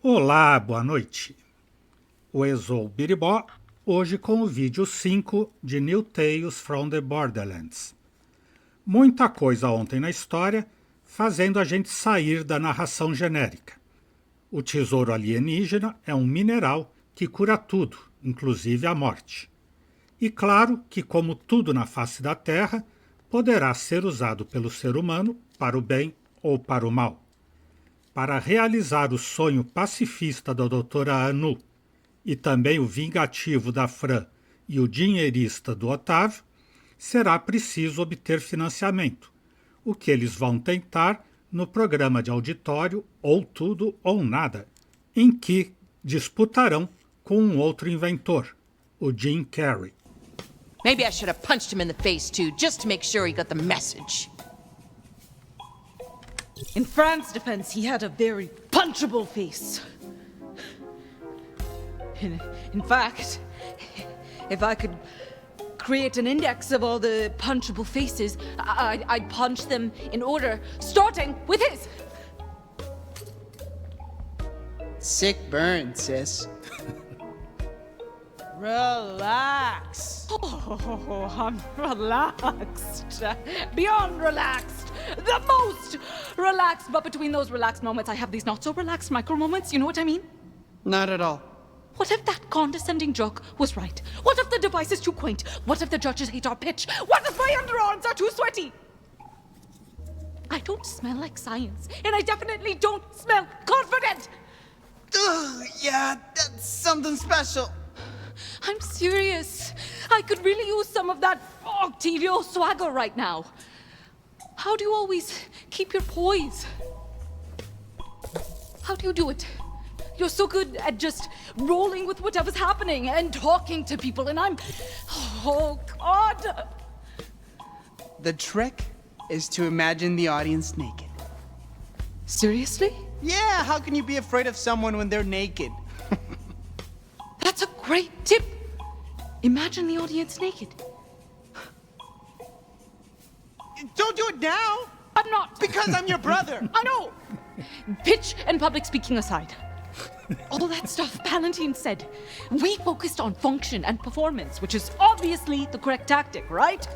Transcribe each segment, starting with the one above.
Olá, boa noite. O Exou Biribó, hoje com o vídeo 5 de New Tales from the Borderlands. Muita coisa ontem na história, fazendo a gente sair da narração genérica. O tesouro alienígena é um mineral que cura tudo, inclusive a morte. E claro que, como tudo na face da Terra, poderá ser usado pelo ser humano para o bem ou para o mal. Para realizar o sonho pacifista da doutora Anu e também o vingativo da Fran e o dinheirista do Otávio, será preciso obter financiamento, o que eles vão tentar no programa de auditório Ou Tudo ou Nada, em que disputarão com um outro inventor, o Jim Carrey. Maybe I should have punched him in the face too, just to make sure he got the message. In Fran's defense, he had a very punchable face. In fact, if I could create an index of all the punchable faces, I'd punch them in order, starting with his. Sick burn, sis. Relax. Oh, I'm relaxed. Beyond relaxed. The most relaxed. But between those relaxed moments, I have these not so relaxed micro moments. You know what I mean? Not at all. What if that condescending joke was right? What if the device is too quaint? What if the judges hate our pitch? What if my underarms are too sweaty? I don't smell like science, and I definitely don't smell confident. Ugh, yeah, that's something special. I'm serious. I could really use some of that Octavio swagger right now. How do you always keep your poise? How do you do it? You're so good at just rolling with whatever's happening and talking to people, and I'm... Oh, God! The trick is to imagine the audience naked. Seriously? Yeah, how can you be afraid of someone when they're naked? That's a great tip. Imagine the audience naked. Don't do it now! I'm not. Because I'm your brother! I know! Pitch and public speaking aside. All that stuff Palantine said. We focused on function and performance, which is obviously the correct tactic, right?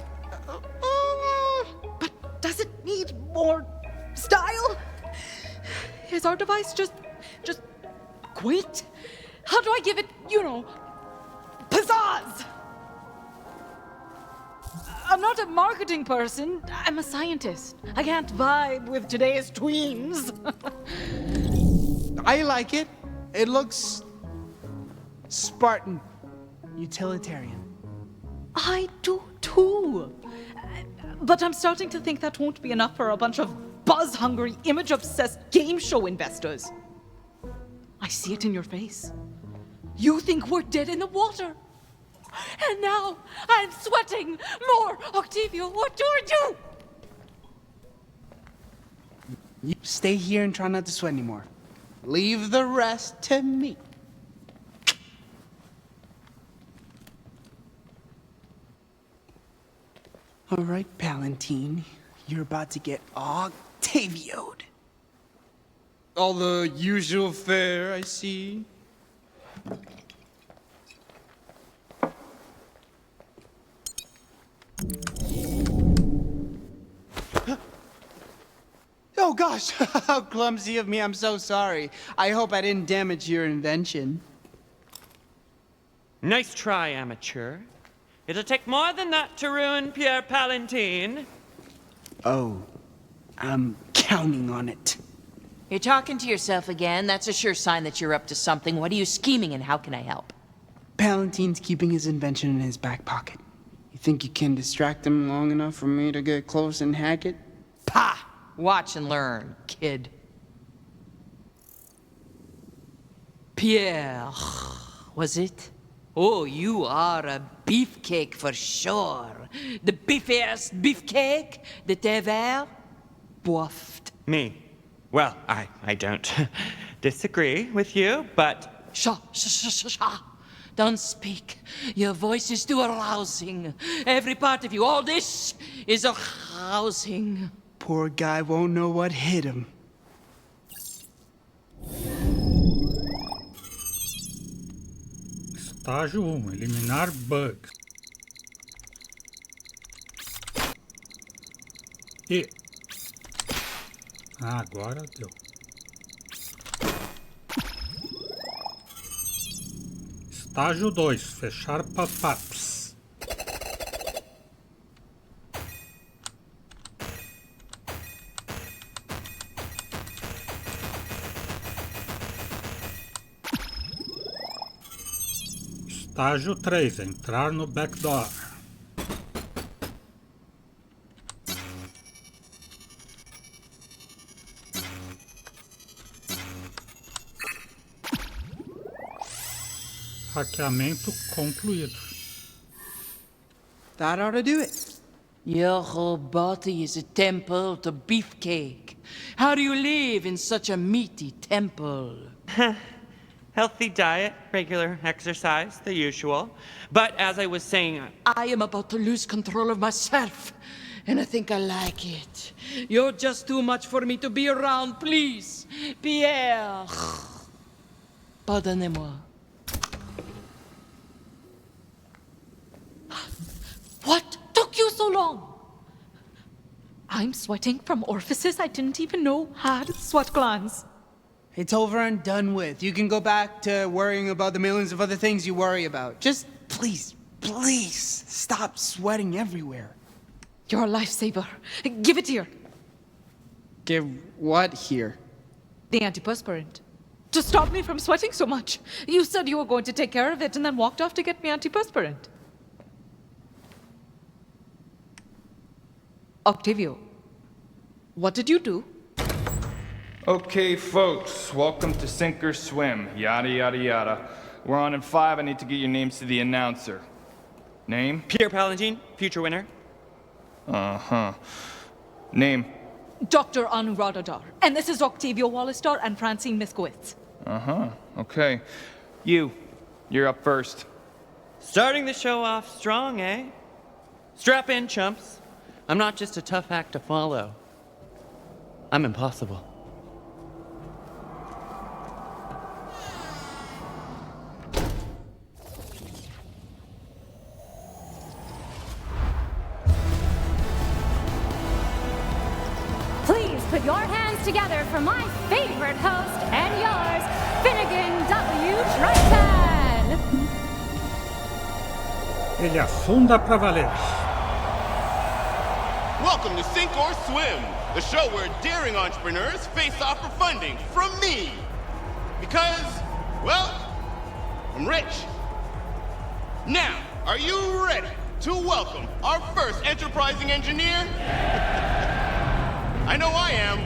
But does it need more style? Is our device just quaint? How do I give it, pizzazz? I'm not a marketing person. I'm a scientist. I can't vibe with today's tweens. I like it. It looks Spartan, utilitarian. I do too. But I'm starting to think that won't be enough for a bunch of buzz-hungry, image-obsessed game show investors. I see it in your face. You think we're dead in the water. And now I'm sweating more. Octavio, what do I do? You stay here and try not to sweat anymore. Leave the rest to me. All right, Palantine. You're about to get Octavio'd. All the usual fare, I see. Oh gosh, how clumsy of me, I'm so sorry. I hope I didn't damage your invention. Nice try, amateur. It'll take more than that to ruin Pierre Palantine. Oh, I'm counting on it. You're talking to yourself again. That's a sure sign that you're up to something. What are you scheming and how can I help? Palantine's keeping his invention in his back pocket. You think you can distract him long enough for me to get close and hack it? Pah! Watch and learn, kid. Pierre, was it? Oh, you are a beefcake for sure. The beefiest beefcake that ever boffed. Me? Well, I don't disagree with you, but... Shh. Don't speak. Your voice is too arousing. Every part of you, all this is arousing. Poor guy won't know what hit him. Estágio 1, eliminar bugs. E... agora deu. Estágio 2, fechar pop-ups. Estágio 3, entrar no backdoor. Hackeamento concluído. That ought to do it. Your whole body is a temple to beefcake. How do you live in such a meaty temple? Healthy diet, regular exercise, the usual. But as I was saying, I am about to lose control of myself, and I think I like it. You're just too much for me to be around, please. Pierre. Pardonnez-moi. What took you so long? I'm sweating from orifices I didn't even know had sweat glands. It's over and done with. You can go back to worrying about the millions of other things you worry about. Just please, please stop sweating everywhere. You're a lifesaver. Give it here. Give what here? The antiperspirant. To stop me from sweating so much. You said you were going to take care of it and then walked off to get me antiperspirant. Octavio, what did you do? Okay, folks, welcome to Sink or Swim, yada yada yada. We're on in 5, I need to get your names to the announcer. Name? Pierre Palantine, future winner. Uh-huh. Name? Dr. Anuradhadar. And this is Octavio Wallistar and Francine Miskowitz. Uh-huh, okay. You're up first. Starting the show off strong, eh? Strap in, chumps. I'm not just a tough act to follow. I'm impossible. Please put your hands together for my favorite host and yours, Finnegan W. Triton. Ele afunda pra valer. Welcome to Sink or Swim, the show where daring entrepreneurs face off for funding from me. Because, well, I'm rich. Now, are you ready to welcome our first enterprising engineer? I know I am.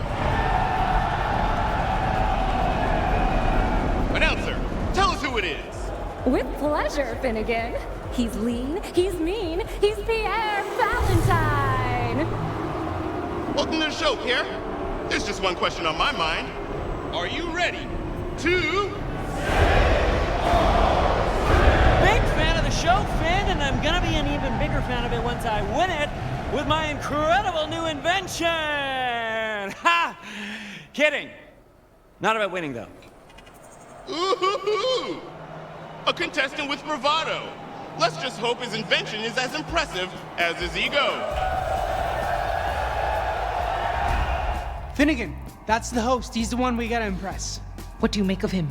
Announcer, tell us who it is. With pleasure, Finnegan. He's lean, he's mean, he's Pierre Valentine. Welcome to the show, Pierre. There's just one question on my mind. Are you ready to... Big fan of the show, Finn, and I'm gonna be an even bigger fan of it once I win it with my incredible new invention! Ha! Kidding. Not about winning, though. Ooh-hoo-hoo! A contestant with bravado. Let's just hope his invention is as impressive as his ego. Finnegan, that's the host. He's the one we gotta impress. What do you make of him?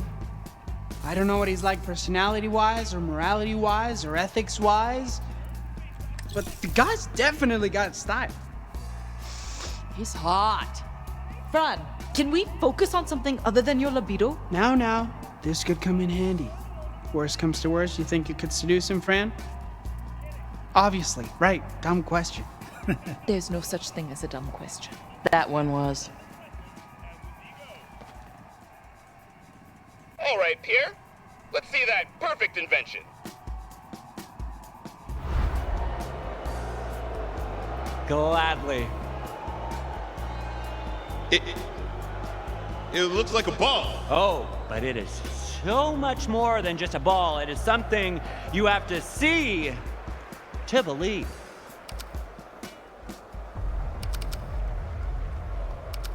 I don't know what he's like personality-wise, or morality-wise, or ethics-wise, but the guy's definitely got style. He's hot. Fran, can we focus on something other than your libido? Now, this could come in handy. Worst comes to worst, you think you could seduce him, Fran? Obviously, right, dumb question. There's no such thing as a dumb question. That one was. All right, Pierre. Let's see that perfect invention. Gladly. It looks like a ball. Oh, but it is so much more than just a ball. It is something you have to see to believe.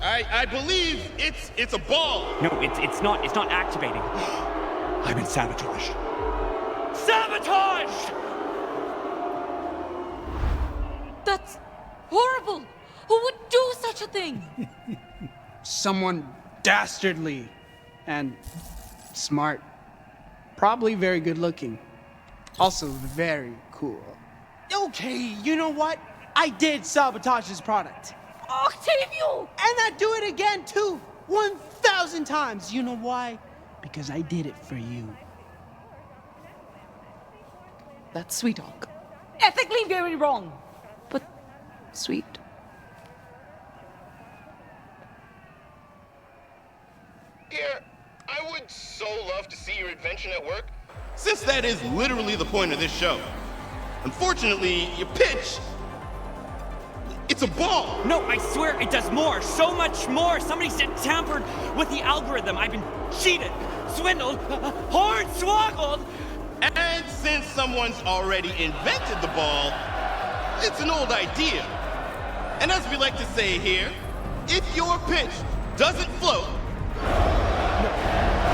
I believe it's a ball. No, it's not activating. I've been sabotaged. sabotaged! That's horrible! Who would do such a thing? Someone dastardly and smart. Probably very good looking. Also very cool. Okay, you know what? I did sabotage his product. Octavio! And I'd do it again too. 1,000 times. You know why? Because I did it for you. That's sweet, Ock. Ethically very wrong, but sweet. Here, I would so love to see your invention at work, since that is literally the point of this show. Unfortunately, your pitch, it's a ball. No, I swear it does more. So much more. Somebody's tampered with the algorithm. I've been cheated, swindled, hornswoggled. And since someone's already invented the ball, it's an old idea. And as we like to say here, if your pitch doesn't float,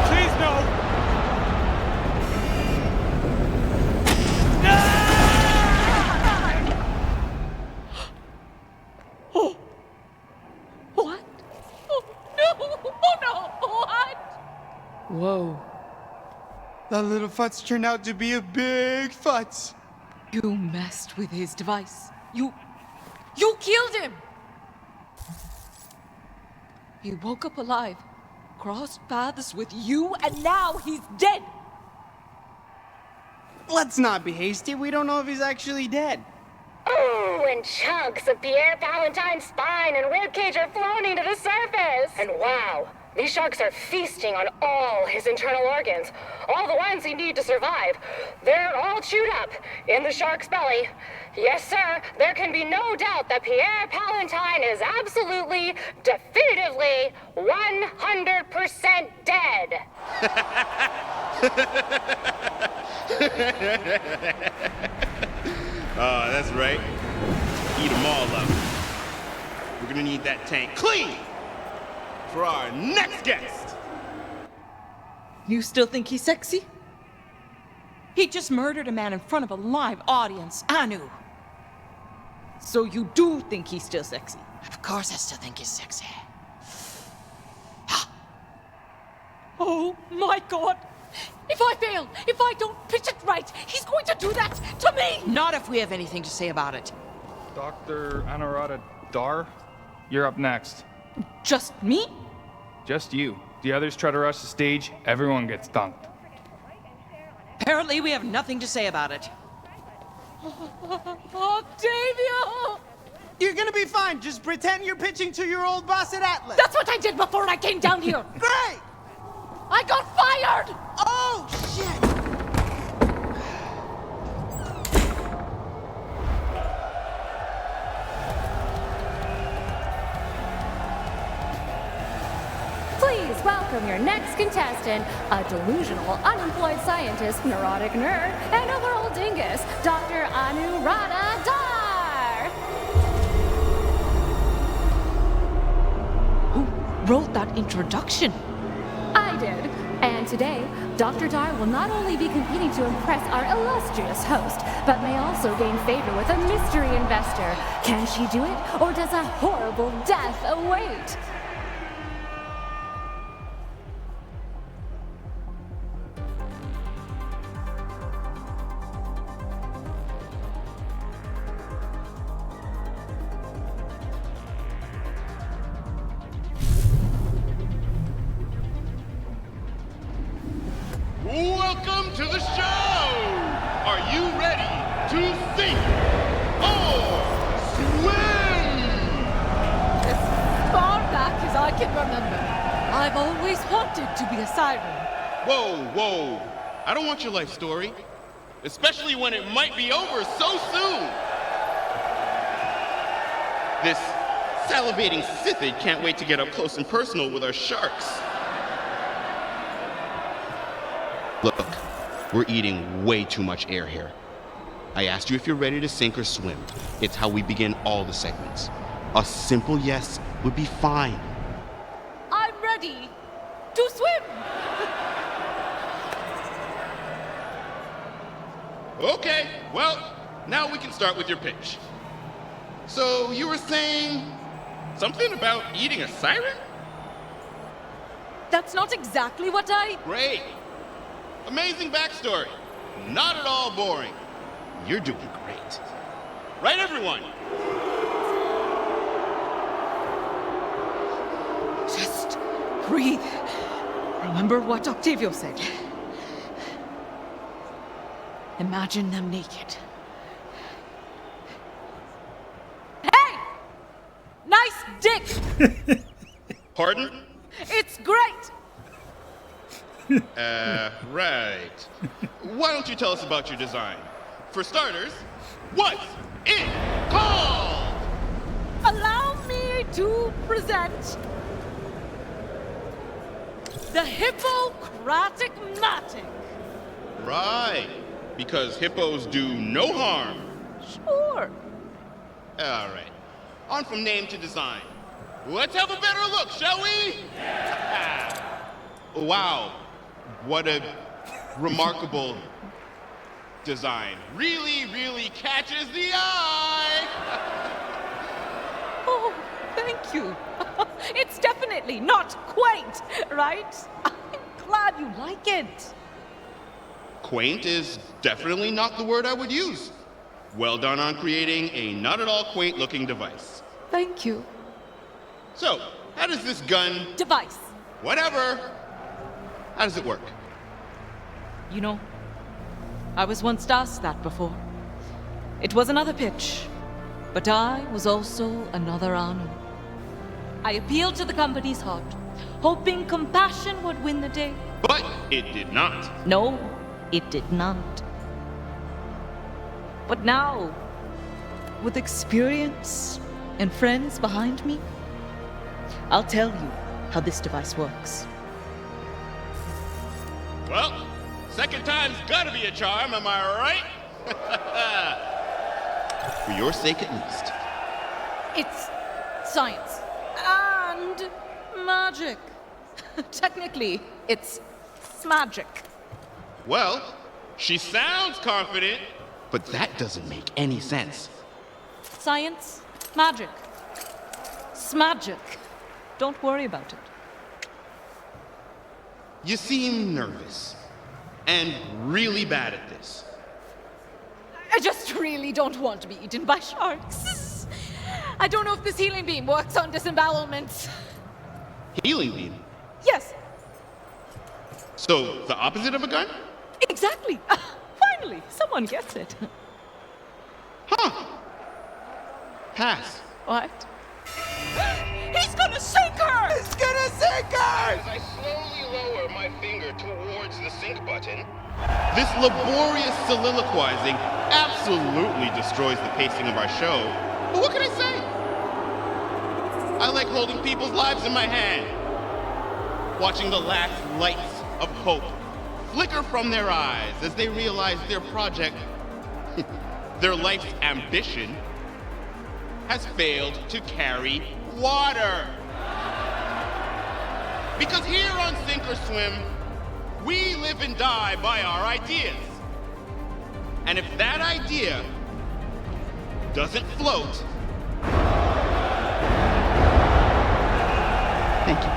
Please, no. Oh. What? Oh, no! Oh, no! What? Whoa. That little futz turned out to be a big futz. You messed with his device. You killed him! He woke up alive, crossed paths with you, and now he's dead! Let's not be hasty. We don't know if he's actually dead. Oh, and chunks of Pierre Palentine's spine and ribcage are floating to the surface. And wow, these sharks are feasting on all his internal organs, all the ones he needs to survive. They're all chewed up in the shark's belly. Yes, sir, there can be no doubt that Pierre Palentine is absolutely, definitively, 100% dead. That's right. Eat them all up. We're gonna need that tank clean for our next guest. You still think he's sexy? He just murdered a man in front of a live audience, Anu. So you do think he's still sexy? Of course I still think he's sexy. Oh my god! If I fail, if I don't pitch it right, he's going to do that to me! Not if we have anything to say about it. Dr. Anuradha Dar, you're up next. Just me? Just you. The others try to rush the stage, everyone gets dunked. Apparently we have nothing to say about it. Octavio! You're gonna be fine. Just pretend you're pitching to your old boss at Atlas. That's what I did before I came down here! Great! I got fired! Oh, shit! Please welcome your next contestant, a delusional, unemployed scientist, neurotic nerd, and overall dingus, Dr. Anuradha Dar! Who wrote that introduction? I did. And today, Dr. Dar will not only be competing to impress our illustrious host, but may also gain favor with a mystery investor. Can she do it, or does a horrible death await? Welcome to the show! Are you ready to sink or swim? As far back as I can remember, I've always wanted to be a siren. Whoa, whoa. I don't want your life story. Especially when it might be over so soon. This salivating Scythid can't wait to get up close and personal with our sharks. Look, we're eating way too much air here. I asked you if you're ready to sink or swim. It's how we begin all the segments. A simple yes would be fine. I'm ready to swim! Okay, well, now we can start with your pitch. So you were saying something about eating a siren? That's not exactly what I... Great. Amazing backstory. Not at all boring. You're doing great. Right, everyone? Just breathe. Remember what Octavio said. Imagine them naked. Hey! Nice dick! Pardon? It's great! Right. Why don't you tell us about your design? For starters, what's it called? Allow me to present the Hippocratic Matic. Right. Because hippos do no harm. Sure. All right. On from name to design. Let's have a better look, shall we? Yeah. Wow. What a remarkable design. Really, really catches the eye. Oh, thank you. It's definitely not quaint, right? I'm glad you like it. Quaint is definitely not the word I would use. Well done on creating a not at all quaint looking device. Thank you. So, how does this gun... Device. Whatever. How does it work? You know, I was once asked that before. It was another pitch, but I was also another Anu. I appealed to the company's heart, hoping compassion would win the day. But it did not. No, it did not. But now, with experience and friends behind me, I'll tell you how this device works. Well, second time's gotta be a charm, am I right? For your sake at least. It's science and magic. Technically, it's smagic. Well, she sounds confident, but that doesn't make any sense. Science, magic, smagic. Don't worry about it. You seem nervous and really bad at this. I just really don't want to be eaten by sharks. I don't know if this healing beam works on disembowelments. Healing beam? Yes, So, the opposite of a gun? exactly. Finally, someone gets it. Huh. Pass. What? He's gonna sink her! It's gonna sink her! As I slowly lower my finger towards the sync button, this laborious soliloquizing absolutely destroys the pacing of our show. But what can I say? I like holding people's lives in my hand, watching the last lights of hope flicker from their eyes as they realize their project, their life's ambition, has failed to carry water. Because here on Sink or Swim, we live and die by our ideas. And if that idea doesn't float, thank you.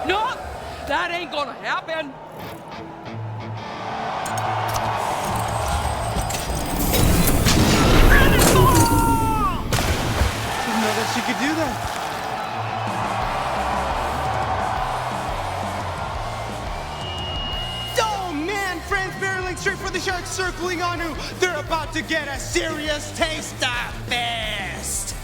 No, that ain't gonna happen. Didn't know that she could do that. Oh man, friends barreling straight for the sharks circling Anu. They're about to get a serious taste of fist.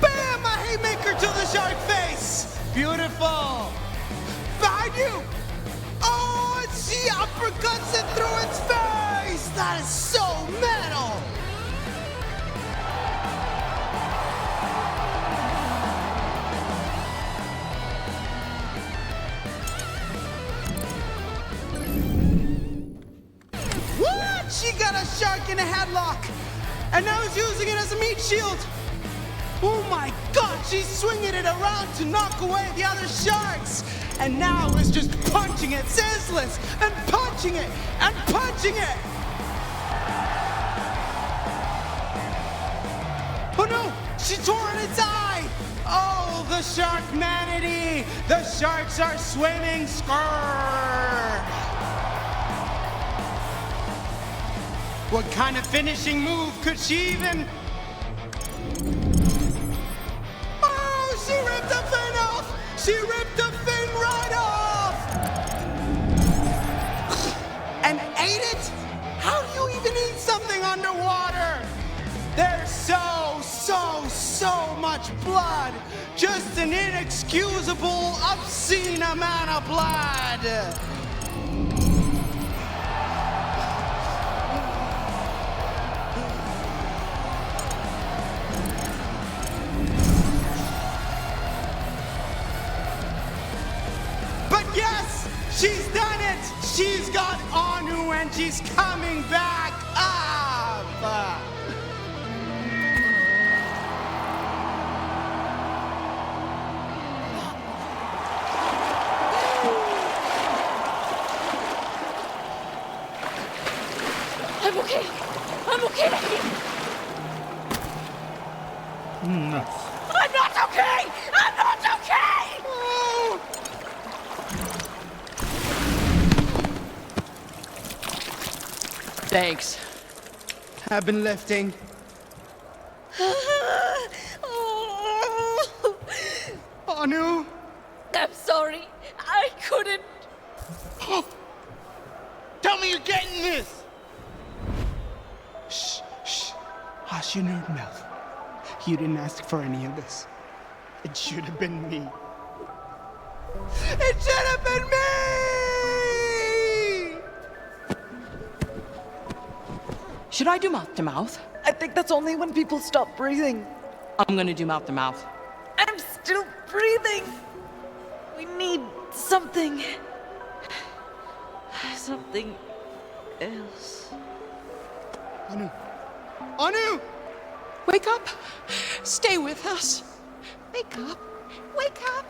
Bam! A haymaker to the shark face. Beautiful. Behind you. Oh, and she uppercuts it through its face. That is so metal. in a headlock. And now he's using it as a meat shield. Oh my God, she's swinging it around to knock away the other sharks. And now is just punching it senseless and punching it and punching it. Oh no, she tore its eye. Oh, the sharkmanity. The sharks are swimming. Skrrr. What kind of finishing move could she even... Oh, she ripped the fin off! She ripped the fin right off! And ate it? How do you even eat something underwater? There's so much blood! Just an inexcusable, obscene amount of blood! Yes, she's done it! She's got Anu and she's coming back up! I'm okay. I'm okay. Nice. I'm not okay! I'm not okay! Oh. Thanks. I've been lifting. Anu? I'm sorry. I couldn't. Tell me you're getting this! Shh. Hush your nerd mouth. You didn't ask for any of this. It should have been me. It should have been me! Should I do mouth to mouth? I think that's only when people stop breathing. I'm gonna do mouth to mouth. I'm still breathing. We need something. Something else. Anu! Wake up! Stay with us! Wake up! Wake up!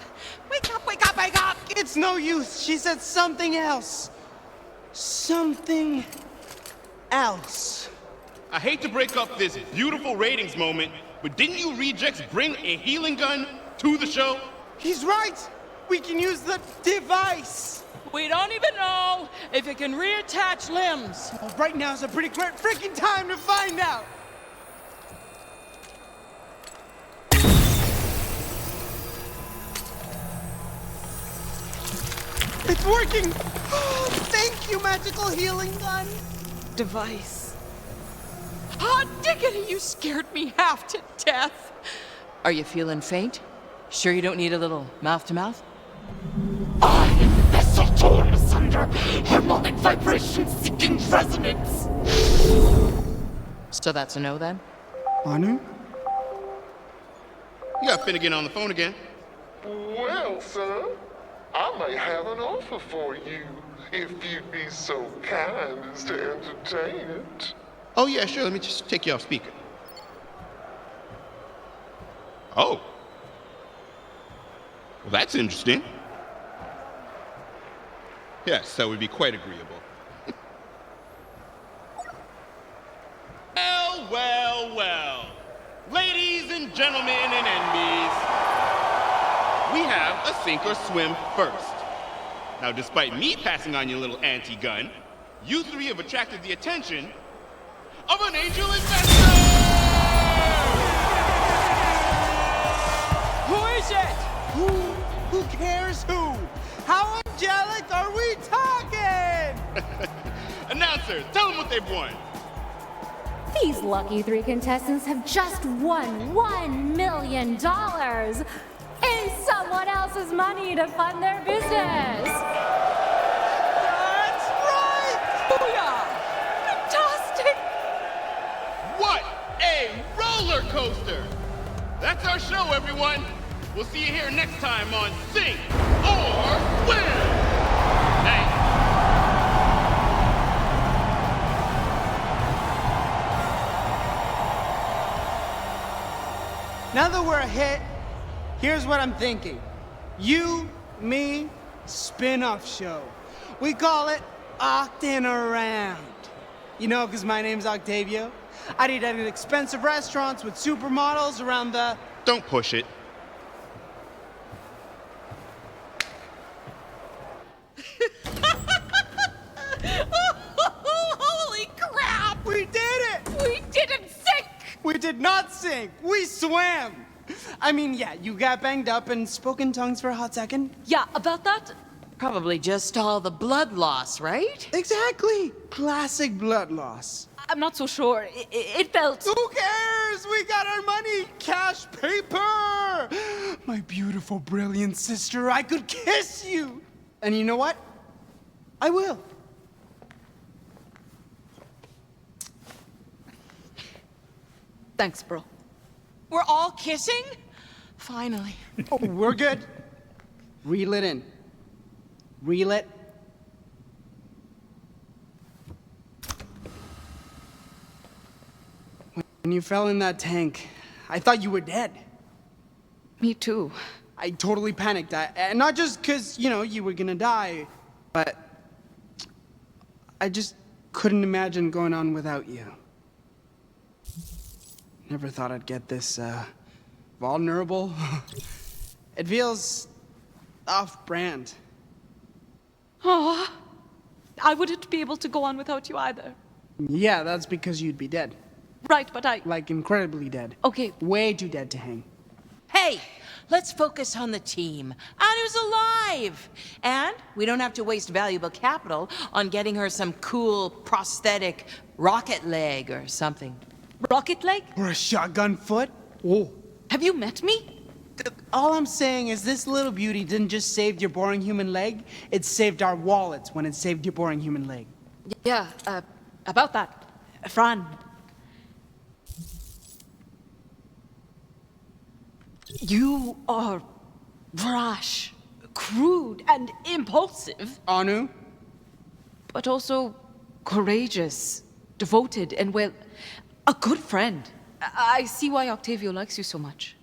Wake up! Wake up! Wake up! It's no use. She said something else. Something else. I hate to break up this beautiful ratings moment, but didn't you rejects bring a healing gun to the show? He's right. We can use the device. We don't even know if it can reattach limbs. Well, right now is a pretty great freaking time to find out. It's working! Oh, thank you, magical healing gun! Device. Hot diggity, you scared me half to death. Are you feeling faint? Sure you don't need a little mouth to mouth? I am the vessel torn asunder, harmonic vibration seeking resonance. So that's a no then? Anu? You got Finnegan on the phone again. Well, son, I may have an offer for you, if you'd be so kind as to entertain it. Oh yeah, sure, let me just take you off speaker. Oh. Well, that's interesting. Yes, that would be quite agreeable. Well. Ladies and gentlemen and enemies, we have a sink or swim first. Now, despite me passing on your little anti-gun, you three have attracted the attention of an angel investor! Who is it? Who cares who? How angelic are we talking? Announcers, tell them what they've won. These lucky 3 contestants have just won $1 million in someone else's money to fund their business. That's right! Booyah! Fantastic! What a roller coaster! That's our show, everyone. We'll see you here next time on Sink or Swim. Thanks. Now that we're a hit, here's what I'm thinking. You, me, spin-off show. We call it Octin' Around. You know, because my name's Octavio. I'd eat at expensive restaurants with supermodels around the... Don't push it. Holy crap! We did it! We didn't sink! We did not sink! We swam! I mean, yeah, you got banged up and spoke in tongues for a hot second. Yeah, about that, Probably just all the blood loss, right? Exactly! Classic blood loss. I'm not so sure. It felt... Who cares? We got our money! Cash paper! My beautiful, brilliant sister, I could kiss you! And you know what? I will. Thanks, bro. We're all kissing? Finally. Oh, we're good. Reel it in. Reel it. When you fell in that tank, I thought you were dead. Me too. I totally panicked. And not just because, you know, you were gonna die, but I just couldn't imagine going on without you. Never thought I'd get this, vulnerable. It feels off-brand. Aw, I wouldn't be able to go on without you either. Yeah, that's because you'd be dead. Right, but I... Like, incredibly dead. Okay. Way too dead to hang. Hey, let's focus on the team. Anu's alive! And we don't have to waste valuable capital on getting her some cool prosthetic rocket leg or something. Rocket leg? Or a shotgun foot? Oh. Have you met me? All I'm saying is this little beauty didn't just save your boring human leg, it saved our wallets when it saved your boring human leg. Yeah, about that. Fran. You are brash, crude, and impulsive. Anu? But also courageous, devoted, and, well, a good friend. I see why Octavio likes you so much.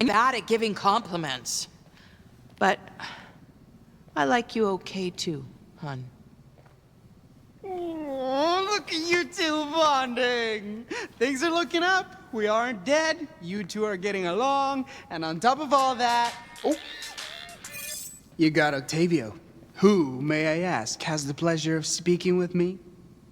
I'm bad at giving compliments. But I like you okay too, hon. Oh, look at you two bonding. Things are looking up. We aren't dead. You two are getting along. And on top of all that, oh, you got Octavio. Who, may I ask, has the pleasure of speaking with me?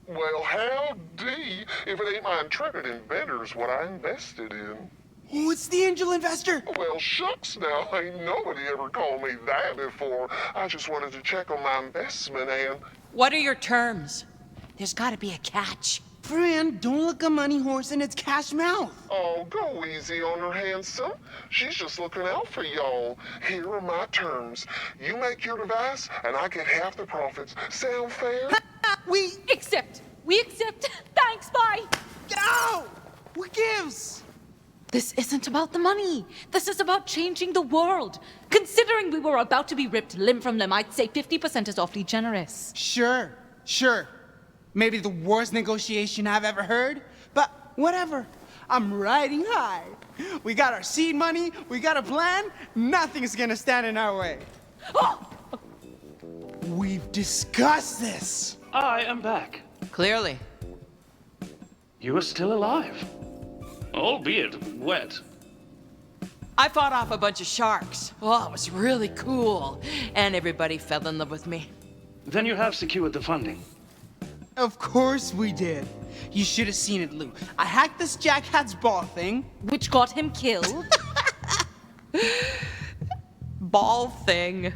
Well, howdy, if it ain't my intrepid inventors what I invested in. Oh, it's the angel investor. Well, shucks now, ain't nobody ever called me that before. I just wanted to check on my investment and... What are your terms? There's gotta be a catch. Fran, don't look a money horse in its cash mouth. Oh, go easy on her, handsome. She's just looking out for y'all. Here are my terms. You make your device, and I get half the profits. Sound fair? We accept. Thanks, bye. No! What gives? This isn't about the money. This is about changing the world. Considering we were about to be ripped limb from limb, I'd say 50% is awfully generous. Sure. Maybe the worst negotiation I've ever heard, but whatever. I'm riding high. We got our seed money, we got a plan, nothing's gonna stand in our way. Oh! We've discussed this. I am back. Clearly. You are still alive. Albeit wet. I fought off a bunch of sharks. Oh, it was really cool. And everybody fell in love with me. Then you have secured the funding. Of course we did. You should have seen it, Lou. I hacked this Jackhat's ball thing. Which got him killed. Ball thing.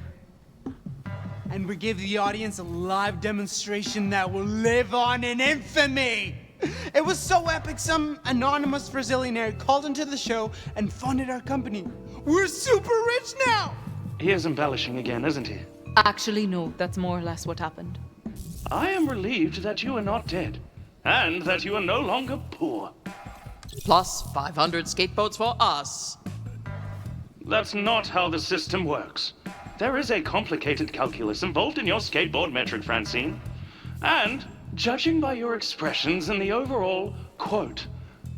And we gave the audience a live demonstration that will live on in infamy. It was so epic, some anonymous Brazilianaire called into the show and funded our company. We're super rich now! He is embellishing again, isn't he? Actually, no. That's more or less what happened. I am relieved that you are not dead, and that you are no longer poor. Plus 500 skateboards for us. That's not how the system works. There is a complicated calculus involved in your skateboard metric, Francine. And, judging by your expressions and the overall, quote,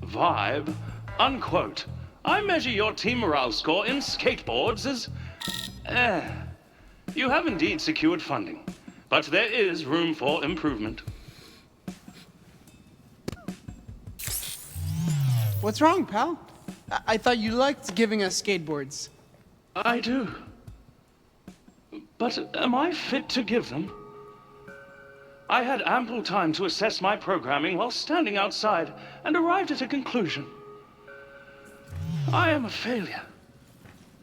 vibe Unquote. I measure your team morale score in skateboards as... You have indeed secured funding, but there is room for improvement. What's wrong, pal? I thought you liked giving us skateboards. I do. But am I fit to give them? I had ample time to assess my programming while standing outside and arrived at a conclusion. I am a failure.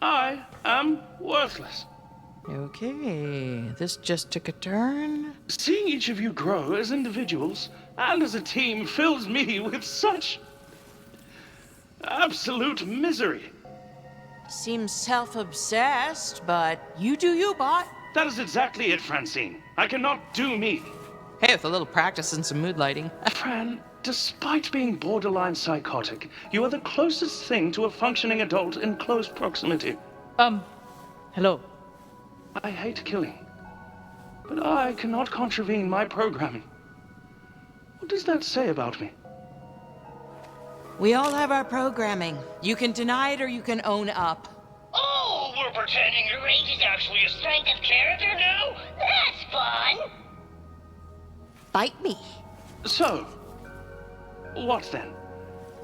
I am worthless. Okay, this just took a turn. Seeing each of you grow as individuals and as a team fills me with such absolute misery. Seems self-obsessed, but you do you, bot. That is exactly it, Francine. I cannot do me. Hey, with a little practice and some mood lighting. Fran, despite being borderline psychotic, you are the closest thing to a functioning adult in close proximity. Hello. I hate killing, but I cannot contravene my programming. What does that say about me? We all have our programming. You can deny it or you can own up. Oh, we're pretending your rage is actually a strength of character now? That's fun! Fight me. So, what then?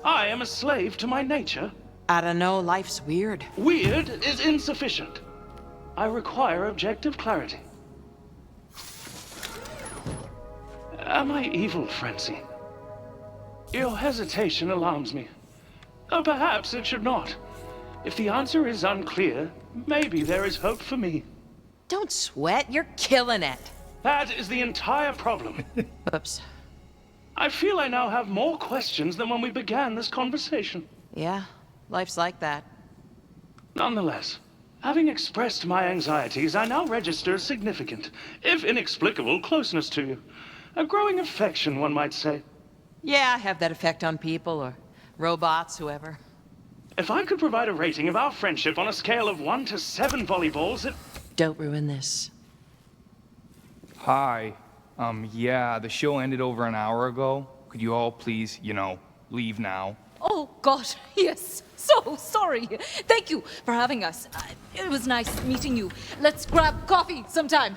I am a slave to my nature? I don't know, life's weird. Weird is insufficient. I require objective clarity. Am I evil, Francine? Your hesitation alarms me. Or perhaps it should not. If the answer is unclear, maybe there is hope for me. Don't sweat, you're killing it. That is the entire problem. Oops. I feel I now have more questions than when we began this conversation. Yeah, life's like that. Nonetheless, having expressed my anxieties, I now register a significant, if inexplicable, closeness to you. A growing affection, one might say. Yeah, I have that effect on people or robots, whoever. If I could provide a rating of our friendship on a scale of 1 to 7 volleyballs, it... Don't ruin this. Hi. Yeah, the show ended over an hour ago. Could you all please, leave now? Oh, God, yes. So sorry. Thank you for having us. It was nice meeting you. Let's grab coffee sometime.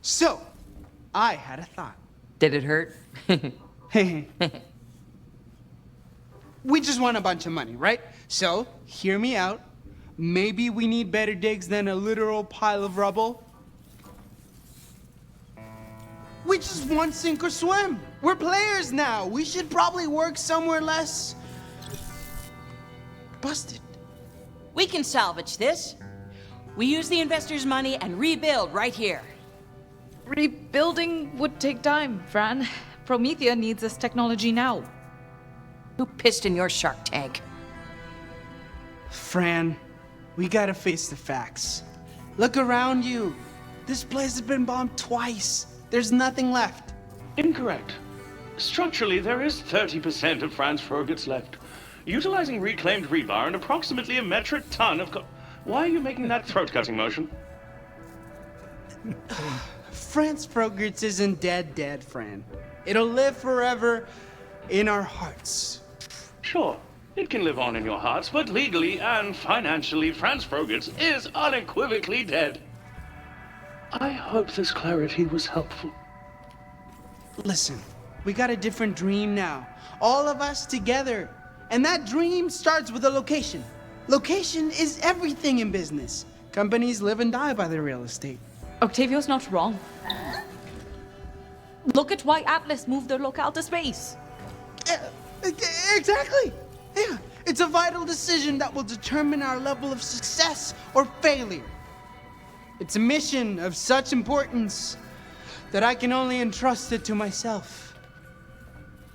So, I had a thought. Did it hurt? We just want a bunch of money, right? So, hear me out. Maybe we need better digs than a literal pile of rubble. We just want sink or swim. We're players now. We should probably work somewhere less busted. We can salvage this. We use the investors' money and rebuild right here. Rebuilding would take time, Fran. Promethea needs this technology now. Who pissed in your shark tank? Fran, we gotta face the facts. Look around you. This place has been bombed twice. There's nothing left. Incorrect. Structurally, there is 30% of Franz Frogert's left. Utilizing reclaimed rebar and approximately a metric ton of Why are you making that throat-cutting motion? Franz Frogert's isn't dead, Fran. It'll live forever in our hearts. Sure, it can live on in your hearts, but legally and financially, Franz Frogert's is unequivocally dead. I hope this clarity was helpful. Listen, we got a different dream now. All of us together. And that dream starts with a location. Location is everything in business. Companies live and die by their real estate. Octavio's not wrong. Look at why Atlas moved their locale to space. Exactly. Yeah, it's a vital decision that will determine our level of success or failure. It's a mission of such importance that I can only entrust it to myself.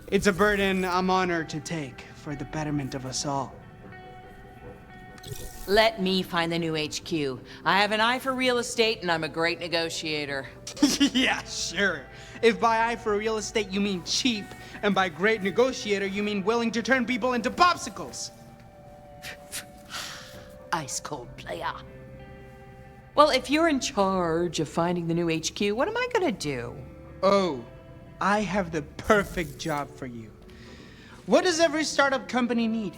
It's a burden I'm honored to take for the betterment of us all. Let me find the new HQ. I have an eye for real estate and I'm a great negotiator. Yeah, sure. If by eye for real estate you mean cheap, and by great negotiator you mean willing to turn people into popsicles. Ice cold player. Well, if you're in charge of finding the new HQ, what am I gonna do? Oh, I have the perfect job for you. What does every startup company need?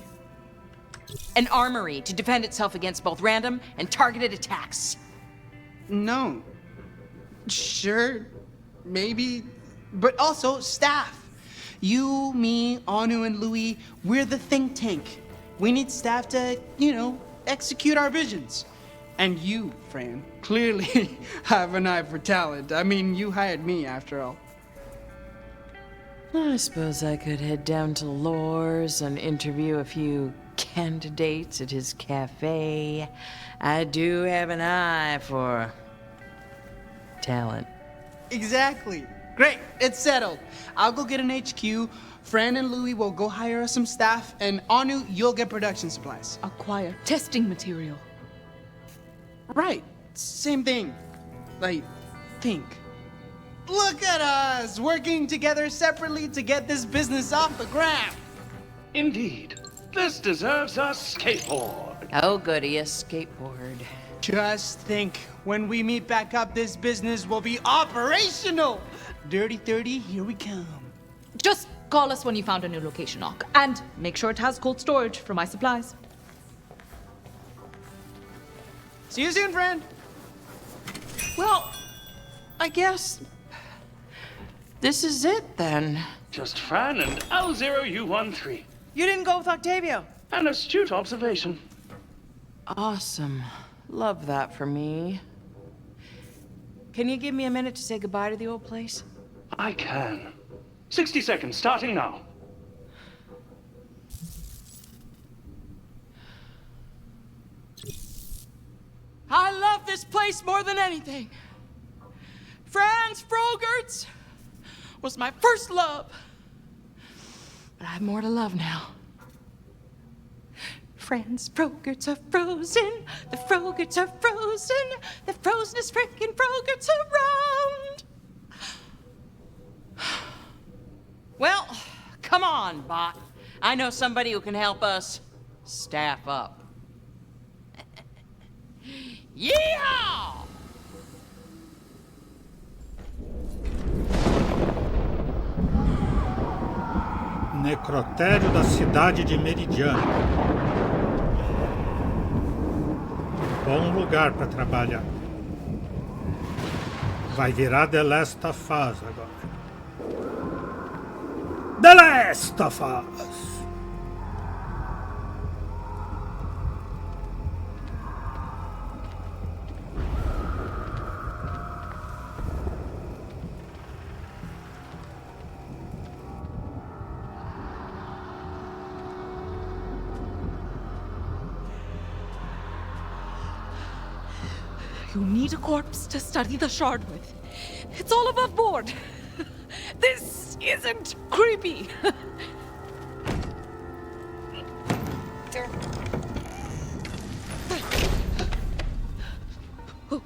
An armory to defend itself against both random and targeted attacks. No. Sure, maybe, but also staff. You, me, Anu, and Louis, we're the think tank. We need staff to, execute our visions. And you, Fran, clearly have an eye for talent. I mean, you hired me after all. I suppose I could head down to Lore's and interview a few candidates at his cafe. I do have an eye for talent. Exactly. Great, it's settled. I'll go get an HQ. Fran and Louis will go hire us some staff, and Anu, you'll get production supplies. Acquire testing material. Right, same thing. I think. Look at us, working together separately to get this business off the ground. Indeed. This deserves a skateboard. Oh, goody, a skateboard. Just think, when we meet back up, this business will be operational. Dirty 30, here we come. Just call us when you found a new location, Nock. And make sure it has cold storage for my supplies. See you soon, friend. Well, I guess this is it then. Just Fran and L0U13. You didn't go with Octavio. An astute observation. Awesome. Love that for me. Can you give me a minute to say goodbye to the old place? I can. 60 seconds, starting now. I love this place more than anything. Franz Frogert's was my first love. But I have more to love now. Franz Frogerts are frozen. The Frogerts are frozen. The frozenest frickin' Frogerts around. Well, come on, bot. I know somebody who can help us staff up. Yeehaw! Necrotério da cidade de Meridiano. Bom lugar para trabalhar. Vai virar The Last of Us agora. The Last of Us! You need a corpse to study the shard with. It's all above board. This isn't creepy. Oh.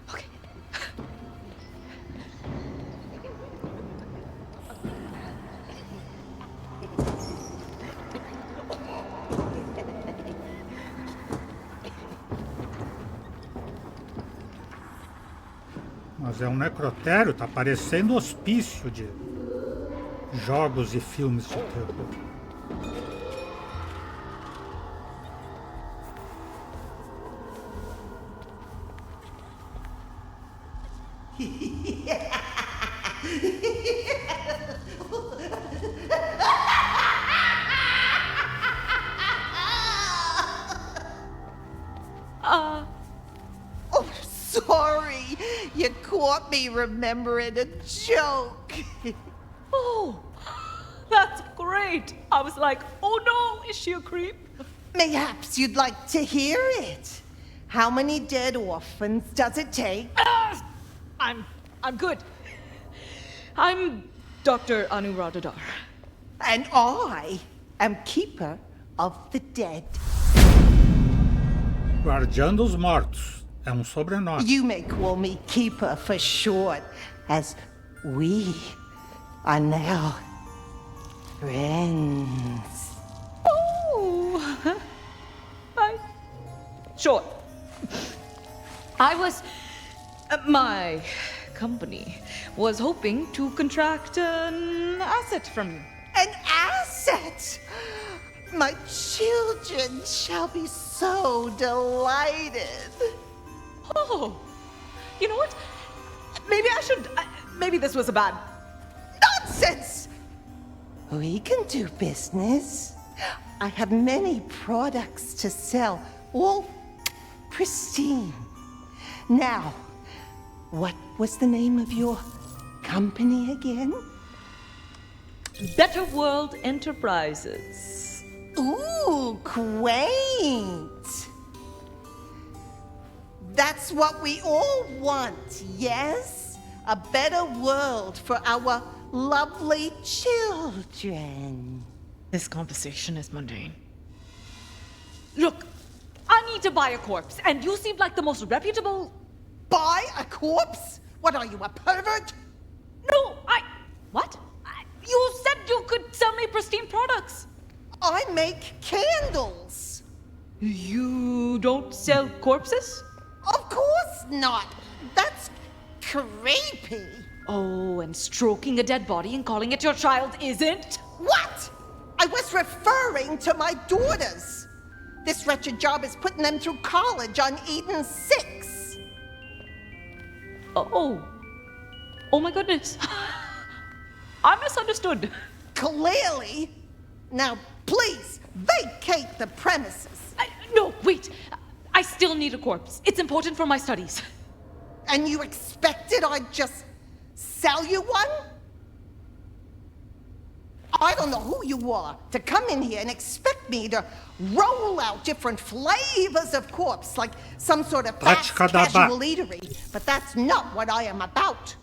Okay. Mas é um necrotério, tá parecendo hospício de jogos e filmes de terror. Oh, sorry. You caught me remembering a joke. Oh, that's great. I was like, oh no, is she a creep? Mayhaps you'd like to hear it. How many dead orphans does it take? I'm good. I'm Dr. Anuradhadar. And I am keeper of the dead. Guardião dos Mortos. É um sobrenome. You may call me Keeper for short, as we are now friends. Oh, sure. I was... my company was hoping to contract an asset from you. An asset! My children shall be so delighted. Oh, you know what? Maybe this was a bad... Nonsense! We can do business. I have many products to sell, all pristine. Now, what was the name of your company again? Better World Enterprises. Ooh, quaint. That's what we all want, yes? A better world for our lovely children. This conversation is mundane. Look, I need to buy a corpse, and you seem like the most reputable... Buy a corpse? What are you, a pervert? No, What? You said you could sell me pristine products. I make candles. You don't sell corpses? Of course not. That's creepy. Oh, and stroking a dead body and calling it your child isn't? What? I was referring to my daughters. This wretched job is putting them through college on Eden 6. Oh my goodness. I misunderstood. Clearly. Now, please, vacate the premises. No, wait. I still need a corpse. It's important for my studies. And you expected I'd just sell you one? I don't know who you are to come in here and expect me to roll out different flavors of corpse like some sort of fast casual eatery, but that's not what I am about.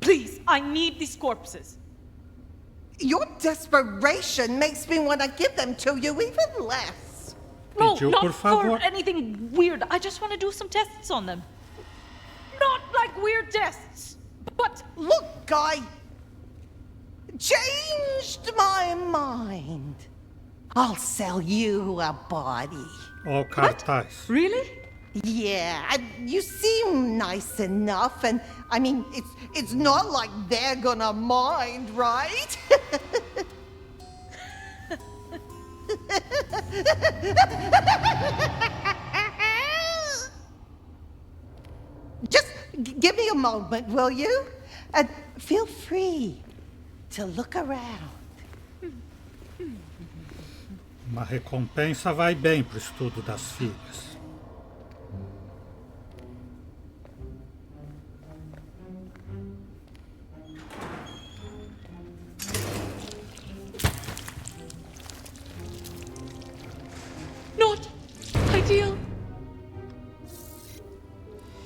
Please, I need these corpses. Your desperation makes me want to give them to you even less. No, not for anything weird. I just want to do some tests on them. Not like weird tests, but... Look, guy. Changed my mind. I'll sell you a body. Oh, cartaz. Really? Yeah, you seem nice enough, and I mean, it's not like they're gonna mind, right? Just give me a moment, will you? And feel free to look around. Uma recompensa vai bem pro estudo das filhas. Not ideal.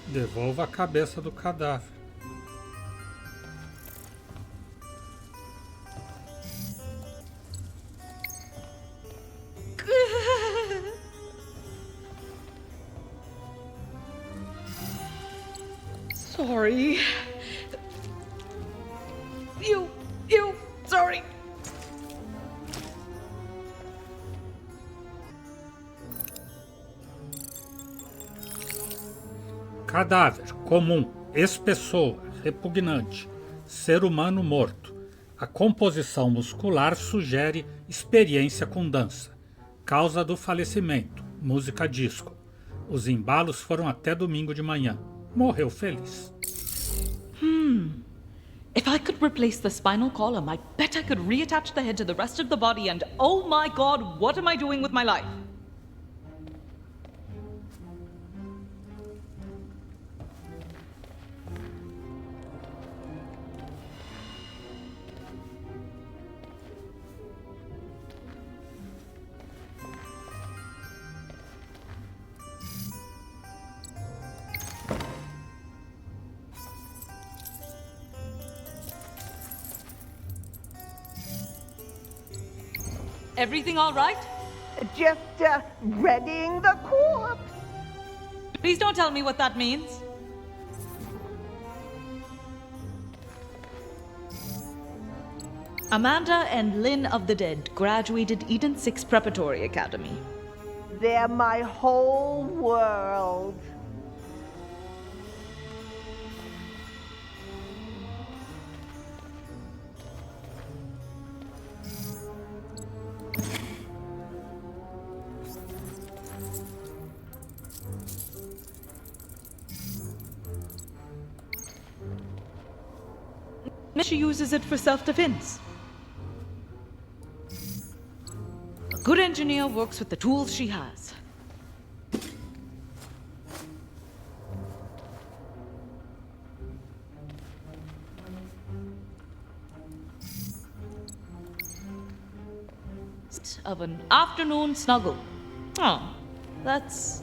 Devolva a cabeça do cadáver. Sorry. Sorry. Cadáver, comum, ex-pessoa, repugnante, ser humano morto. A composição muscular sugere experiência com dança. Causa do falecimento, música disco. Os embalos foram até domingo de manhã. Morreu feliz. If I could replace the spinal column, I bet I could reattach the head to the rest of the body and oh my god, what am I doing with my life? Everything all right? Just readying the corpse. Please don't tell me what that means. Amanda and Lynn of the Dead graduated Eden 6 Preparatory Academy. They're my whole world. She uses it for self-defense. A good engineer works with the tools she has. Of an afternoon snuggle. Oh, that's...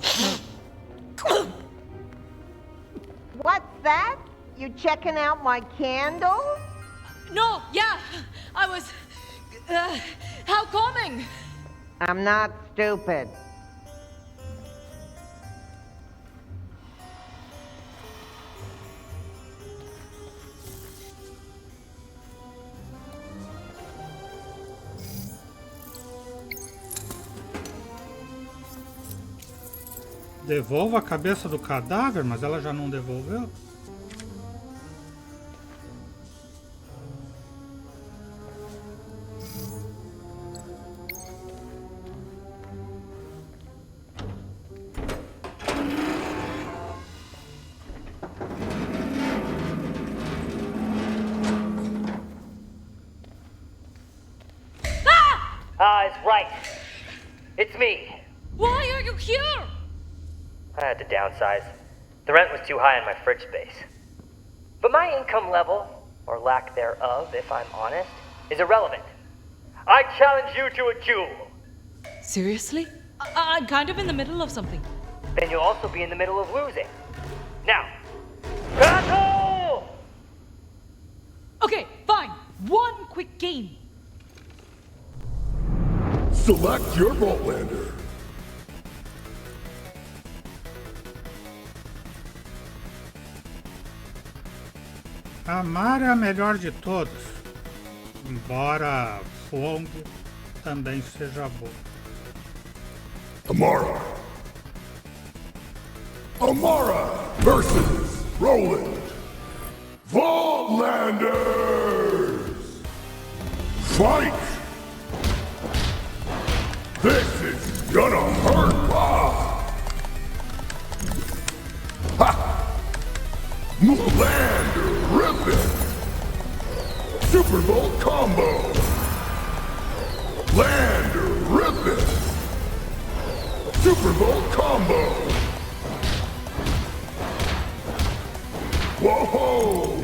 What's that? You checking out my candle? No, yeah, I was... how calming! I'm not stupid. Devolva a cabeça do cadáver, mas ela já não devolveu? It's right. It's me. Why are you here? I had to downsize. The rent was too high in my fridge space. But my income level, or lack thereof, if I'm honest, is irrelevant. I challenge you to a duel. Seriously? I'm kind of in the middle of something. Then you'll also be in the middle of losing. Now, battle! Okay, fine. One quick game. Select your Vaultlander. Amara é a melhor de todos, embora Fong também seja boa. Amara. Amara versus Roland. Vaultlanders! Fight! This is gonna hurt! Ha! Lander Rippin! Super Bowl combo! Lander Rippin! Super Bowl combo! Whoa!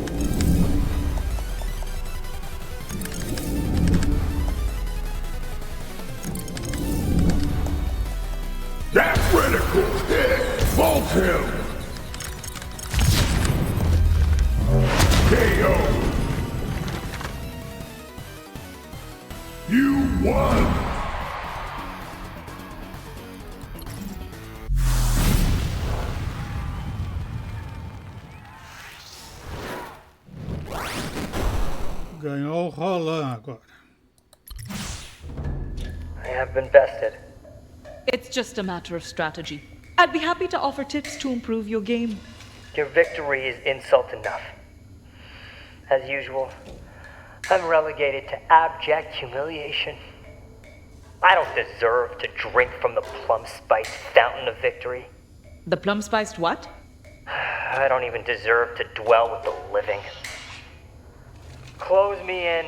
That critical hit! Vault him! KO! You won! Ganhou o Roland agora. I have been bested. It's just a matter of strategy. I'd be happy to offer tips to improve your game. Your victory is insult enough. As usual, I'm relegated to abject humiliation. I don't deserve to drink from the plum-spiced fountain of victory. The plum-spiced what? I don't even deserve to dwell with the living. Close me in.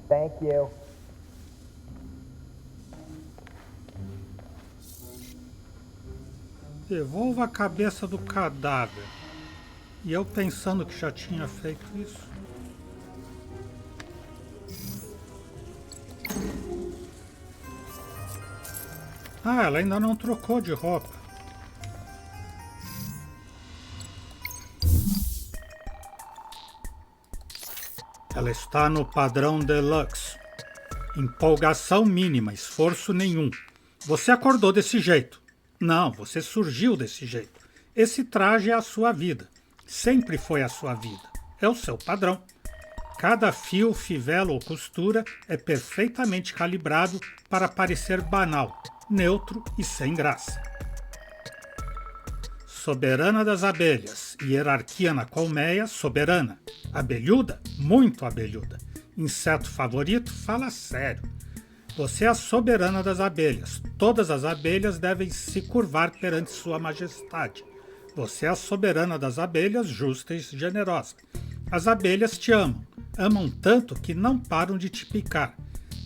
Thank you. Devolva a cabeça do cadáver. E eu pensando que já tinha feito isso. Ah, ela ainda não trocou de roupa. Ela está no padrão deluxe. Empolgação mínima, esforço nenhum. Você acordou desse jeito. Não, você surgiu desse jeito. Esse traje é a sua vida. Sempre foi a sua vida. É o seu padrão. Cada fio, fivela ou costura é perfeitamente calibrado para parecer banal, neutro e sem graça. Soberana das abelhas, hierarquia na colmeia, soberana. Abelhuda, muito abelhuda. Inseto favorito, fala sério. Você é a soberana das abelhas. Todas as abelhas devem se curvar perante sua majestade. Você é a soberana das abelhas, justa e generosa. As abelhas te amam. Amam tanto que não param de te picar.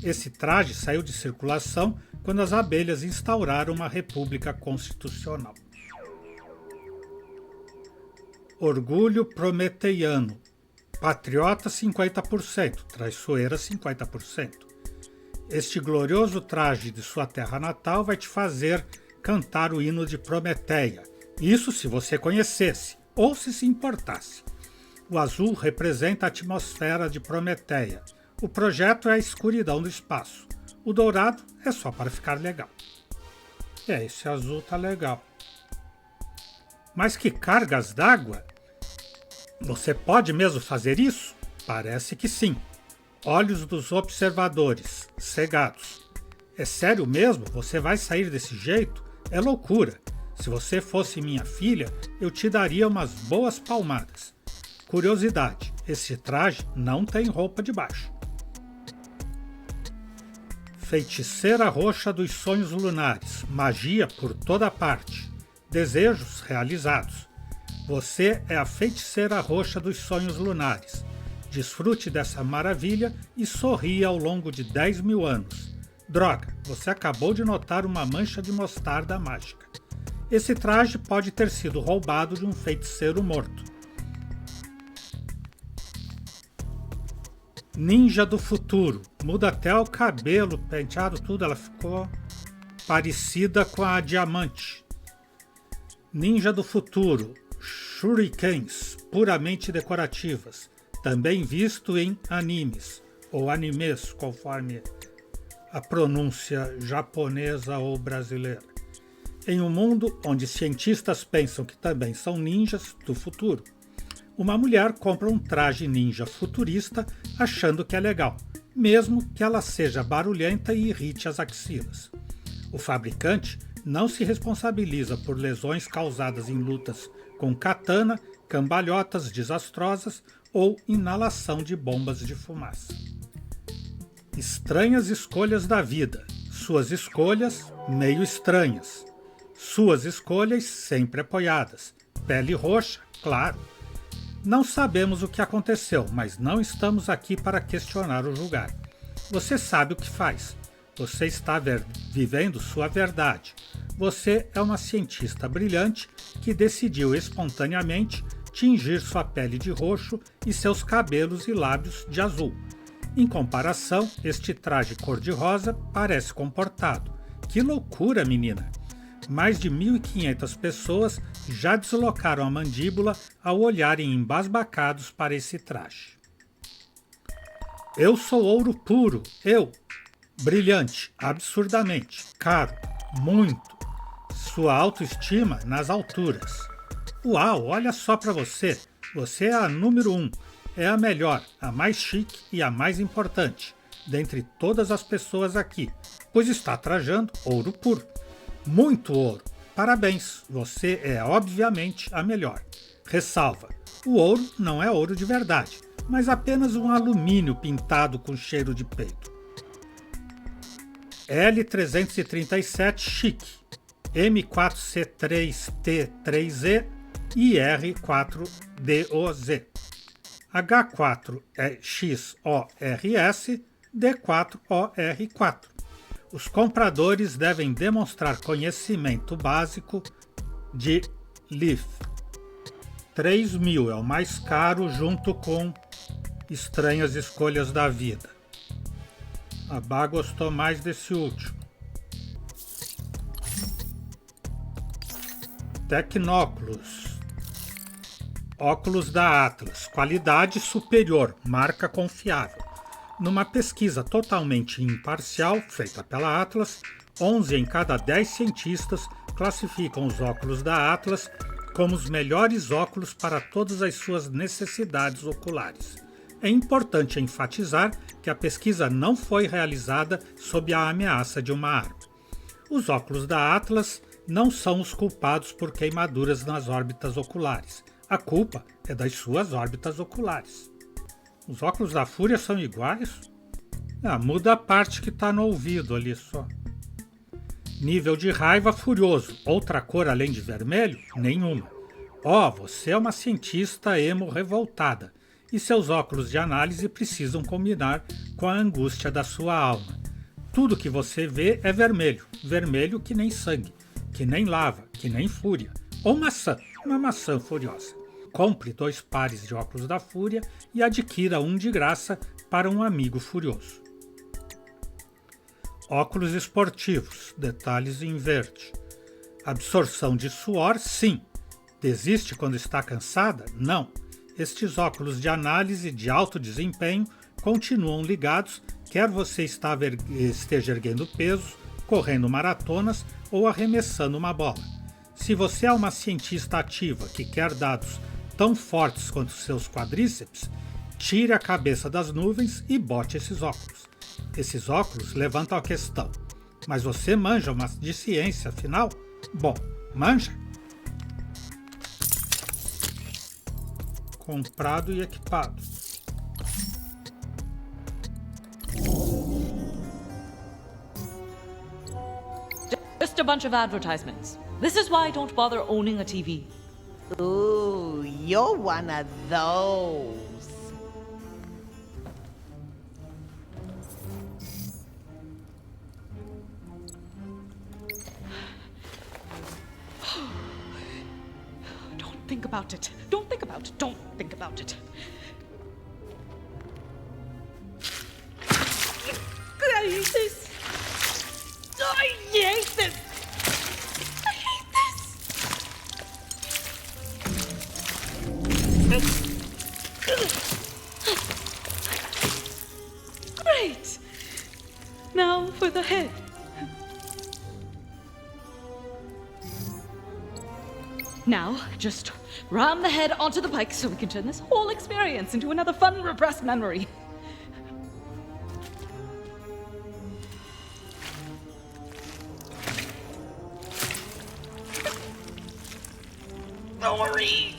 Esse traje saiu de circulação quando as abelhas instauraram uma república constitucional. Orgulho prometeiano. Patriota 50%, traiçoeira 50%. Este glorioso traje de sua terra natal vai te fazer cantar o hino de Prometeia. Isso se você conhecesse, ou se importasse. O azul representa a atmosfera de Prometeia. O projeto é a escuridão do espaço. O dourado é só para ficar legal. Esse azul tá legal. Mas que cargas d'água! Você pode mesmo fazer isso? Parece que sim. Olhos dos observadores, cegados. É sério mesmo? Você vai sair desse jeito? É loucura. Se você fosse minha filha, eu te daria umas boas palmadas. Curiosidade, esse traje não tem roupa de baixo. Feiticeira roxa dos sonhos lunares, magia por toda parte, desejos realizados. Você é a feiticeira roxa dos sonhos lunares. Desfrute dessa maravilha e sorria ao longo de 10.000 anos. Droga, você acabou de notar uma mancha de mostarda mágica. Esse traje pode ter sido roubado de um feiticeiro morto. Ninja do futuro. Muda até o cabelo, penteado, tudo. Ela ficou parecida com a Diamante. Ninja do futuro. Shurikens, puramente decorativas. Também visto em animes, ou animes, conforme a pronúncia japonesa ou brasileira. Em um mundo onde cientistas pensam que também são ninjas do futuro, uma mulher compra um traje ninja futurista achando que é legal, mesmo que ela seja barulhenta e irrite as axilas. O fabricante não se responsabiliza por lesões causadas em lutas com katana, cambalhotas desastrosas ou inalação de bombas de fumaça. Estranhas escolhas da vida. Suas escolhas meio estranhas. Suas escolhas sempre apoiadas. Pele roxa, claro. Não sabemos o que aconteceu, mas não estamos aqui para questionar ou julgar. Você sabe o que faz. Você está vivendo sua verdade. Você é uma cientista brilhante que decidiu espontaneamente tingir sua pele de roxo e seus cabelos e lábios de azul. Em comparação, este traje cor-de-rosa parece comportado. Que loucura, menina! Mais de 1.500 pessoas já deslocaram a mandíbula ao olharem embasbacados para esse traje. Eu sou ouro puro, eu. Brilhante, absurdamente, caro, muito. Sua autoestima nas alturas. Uau, olha só para você. Você é a número 1. É a melhor, a mais chique e a mais importante, dentre todas as pessoas aqui, pois está trajando ouro puro. Muito ouro. Parabéns, você é obviamente a melhor. Ressalva, o ouro não é ouro de verdade, mas apenas um alumínio pintado com cheiro de peito. L337 chique, M4C3T3E e R4DOZ. H4XORS, D4OR4. Os compradores devem demonstrar conhecimento básico de Leaf. 3.000 é o mais caro junto com Estranhas Escolhas da Vida. A Bá gostou mais desse último. Tecnóculos. Óculos da Atlas. Qualidade superior. Marca confiável. Numa pesquisa totalmente imparcial, feita pela Atlas, 11 em cada 10 cientistas classificam os óculos da Atlas como os melhores óculos para todas as suas necessidades oculares. É importante enfatizar que a pesquisa não foi realizada sob a ameaça de uma arma. Os óculos da Atlas não são os culpados por queimaduras nas órbitas oculares. A culpa é das suas órbitas oculares. Os óculos da Fúria são iguais? Muda a parte que tá no ouvido ali só. Nível de raiva furioso. Outra cor além de vermelho? Nenhuma. Você é uma cientista emo revoltada e seus óculos de análise precisam combinar com a angústia da sua alma. Tudo que você vê é vermelho. Vermelho que nem sangue, que nem lava, que nem fúria. Ou maçã, uma maçã furiosa. Compre 2 pares de óculos da fúria e adquira um de graça para um amigo furioso. Óculos esportivos, detalhes em verde. Absorção de suor, sim. Desiste quando está cansada? Não. Estes óculos de análise de alto desempenho continuam ligados, quer você esteja erguendo peso, correndo maratonas ou arremessando uma bola. Se você é uma cientista ativa que quer dados tão fortes quanto seus quadríceps, tire a cabeça das nuvens e bote esses óculos. Esses óculos levantam a questão. Mas você manja de ciência, afinal? Bom, manja? Comprado e equipado. Just a bunch of advertisements. This is why I don't bother owning a TV. Ooh, you're one of those. Don't think about it. Don't think about it. Don't think about it. I hate this. I hate this. I hate this. Great. Now for the head. Now, just ram the head onto the bike so we can turn this whole experience into another fun, repressed memory. Glory!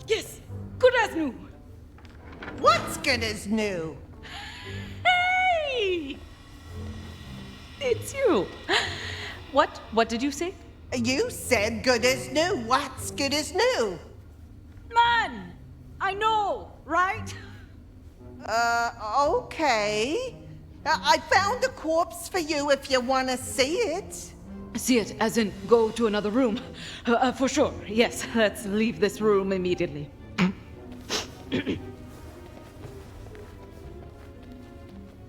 Yes, good as new. What's good as new? Hey! It's you. What did you say? You said good as new. What's good as new? Man! I know, right? Okay. I found a corpse for you if you want to see it. See it, as in go to another room. For sure, yes. Let's leave this room immediately.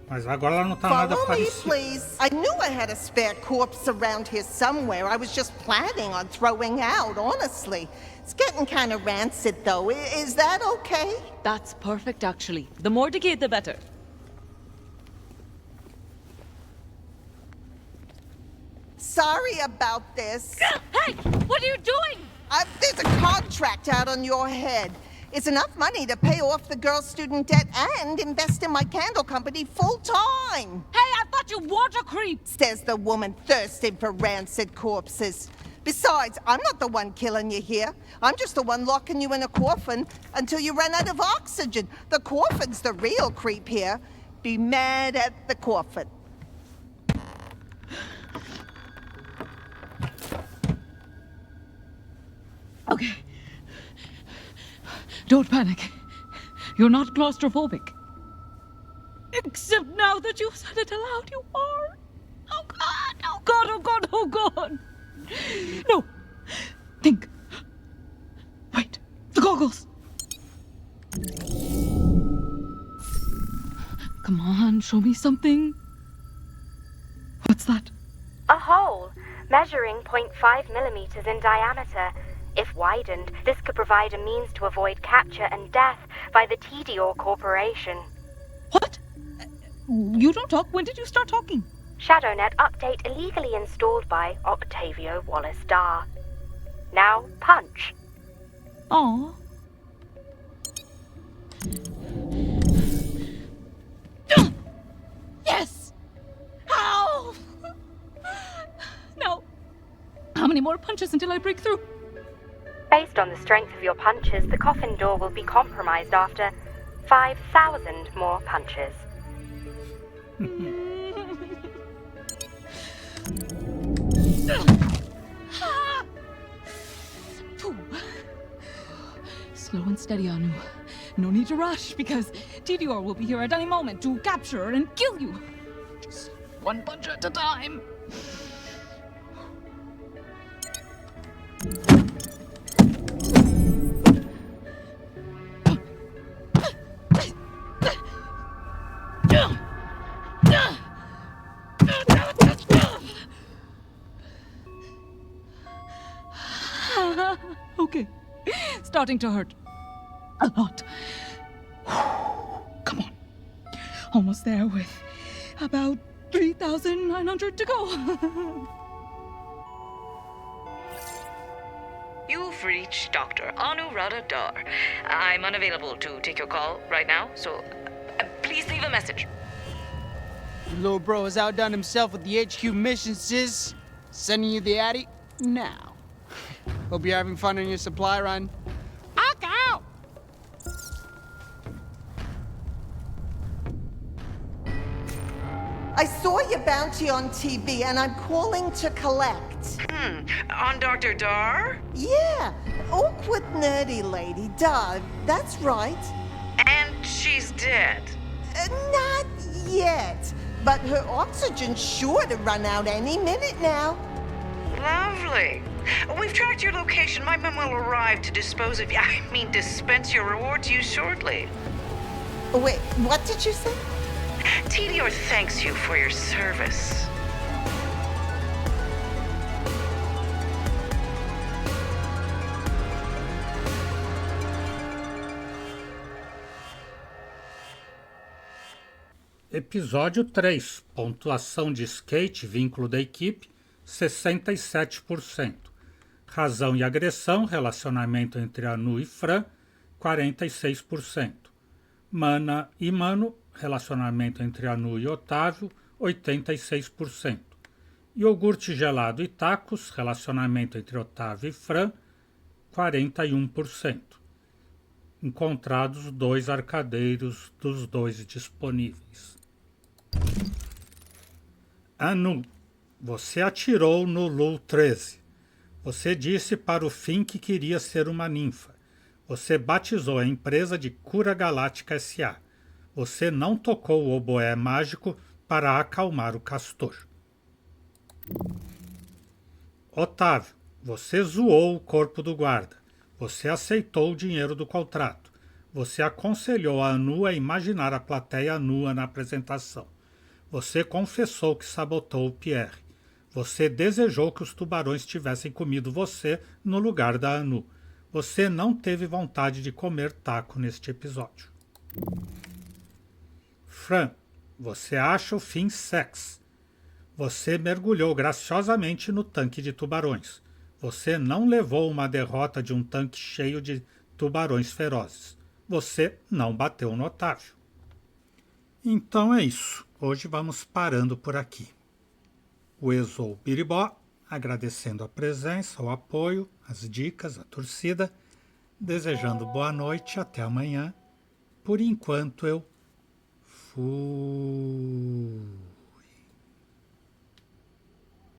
Mas agora ela não tá nada Follow me, parecida. please. I knew I had a spare corpse around here somewhere. I was just planning on throwing out, honestly. It's getting kind of rancid, though. Is that okay? That's perfect, actually. The more decayed, the better. Sorry about this. Hey, what are you doing? There's a contract out on your head. It's enough money to pay off the girl's student debt and invest in my candle company full time. Hey, I thought you water creep. Says the woman thirsting for rancid corpses. Besides, I'm not the one killing you here. I'm just the one locking you in a coffin until you run out of oxygen. The coffin's the real creep here. Be mad at the coffin. Okay. Don't panic. You're not claustrophobic. Except now that you said it aloud, you are. Oh God, oh God, oh God, oh God. No. Think. Wait. The goggles. Come on, show me something. What's that? A hole, measuring 0.5 millimeters in diameter. If widened, this could provide a means to avoid capture and death by the TDOR Corporation. What? You don't talk. When did you start talking? ShadowNet update illegally installed by Octavio Wallace Dar. Now, punch. Aww. Yes! Ow! No. How many more punches until I break through? Based on the strength of your punches, the coffin door will be compromised after 5,000 more punches. Slow and steady, Anu. No need to rush, because TDR will be here at any moment to capture and kill you. Just one punch at a time. Okay. Starting to hurt. A lot. Come on. Almost there with about 3,900 to go. You've reached Dr. Anuradha Dar. I'm unavailable to take your call right now, so please leave a message. Little bro has outdone himself with the HQ mission, sis. Sending you the Addy now. Hope you're having fun on your supply run. Out! I saw your bounty on TV, and I'm calling to collect. On Dr. Dar? Yeah, awkward nerdy lady, Dar. That's right. And she's dead. Not yet, but her oxygen's sure to run out any minute now. Lovely. We've tracked your location. My men will arrive to dispense your reward to you shortly. Wait, what did you say? TDR thanks you for your service. Episódio 3. Pontuação de skate, vínculo da equipe, 67%. Razão e agressão, relacionamento entre Anu e Fran, 46%. Mana e Mano, relacionamento entre Anu e Otávio, 86%. Iogurte gelado e tacos, relacionamento entre Otávio e Fran, 41%. Encontrados 2 arcadeiros dos 2 disponíveis. Anu, você atirou no Lu 13. Você disse para o Finn que queria ser uma ninfa. Você batizou a empresa de Cura Galáctica S.A. Você não tocou o oboé mágico para acalmar o castor. Otávio, você zoou o corpo do guarda. Você aceitou o dinheiro do contrato. Você aconselhou a Anu a imaginar a plateia nua na apresentação. Você confessou que sabotou o Pierre. Você desejou que os tubarões tivessem comido você no lugar da Anu. Você não teve vontade de comer taco neste episódio. Fran, você acha o fim sexy. Você mergulhou graciosamente no tanque de tubarões. Você não levou uma derrota de um tanque cheio de tubarões ferozes. Você não bateu no Otávio. Então é isso. Hoje vamos parando por aqui. O Exou Biribó, agradecendo a presença, o apoio, as dicas, a torcida, desejando boa noite, até amanhã. Por enquanto eu fui.